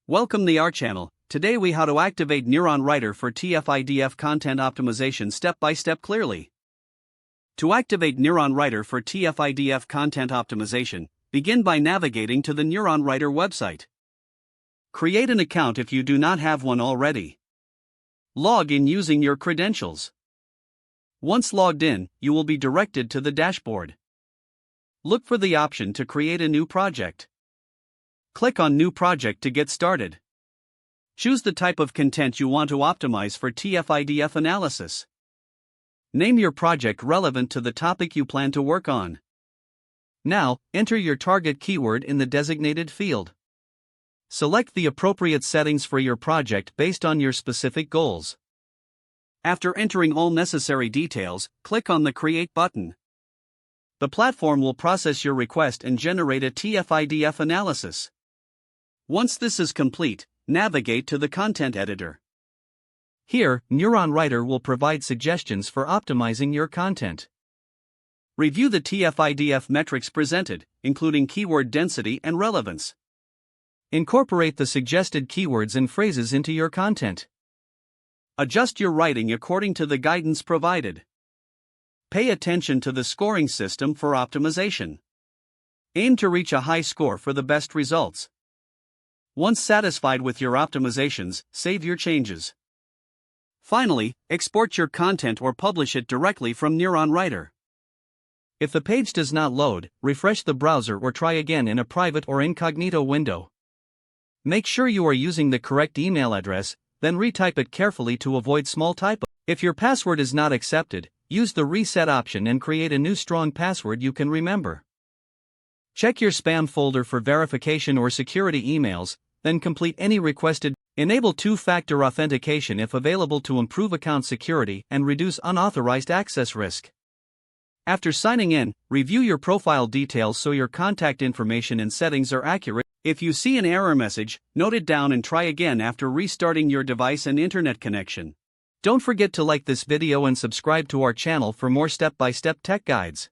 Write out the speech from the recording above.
Welcome to our channel. Today we how to activate NeuronWriter for TF-IDF content optimization step by step clearly. To activate NeuronWriter for TF-IDF content optimization, begin by navigating to the NeuronWriter website. Create an account if you do not have one already. Log in using your credentials. Once logged in, you will be directed to the dashboard. Look for the option to create a new project. Click on New Project to get started. Choose the type of content you want to optimize for TF-IDF analysis. Name your project relevant to the topic you plan to work on. Now, enter your target keyword in the designated field. Select the appropriate settings for your project based on your specific goals. After entering all necessary details, click on the Create button. The platform will process your request and generate a TF-IDF analysis. Once this is complete, navigate to the content editor. Here, NeuronWriter will provide suggestions for optimizing your content. Review the TF-IDF metrics presented, including keyword density and relevance. Incorporate the suggested keywords and phrases into your content. Adjust your writing according to the guidance provided. Pay attention to the scoring system for optimization. Aim to reach a high score for the best results. Once satisfied with your optimizations, save your changes. Finally, export your content or publish it directly from NeuronWriter. If the page does not load, refresh the browser or try again in a private or incognito window. Make sure you are using the correct email address, then retype it carefully to avoid small typos. If your password is not accepted, use the reset option and create a new strong password you can remember. Check your spam folder for verification or security emails, then complete any requested. Enable two-factor authentication if available to improve account security and reduce unauthorized access risk. After signing in, review your profile details so your contact information and settings are accurate. If you see an error message, note it down and try again after restarting your device and internet connection. Don't forget to like this video and subscribe to our channel for more step-by-step tech guides.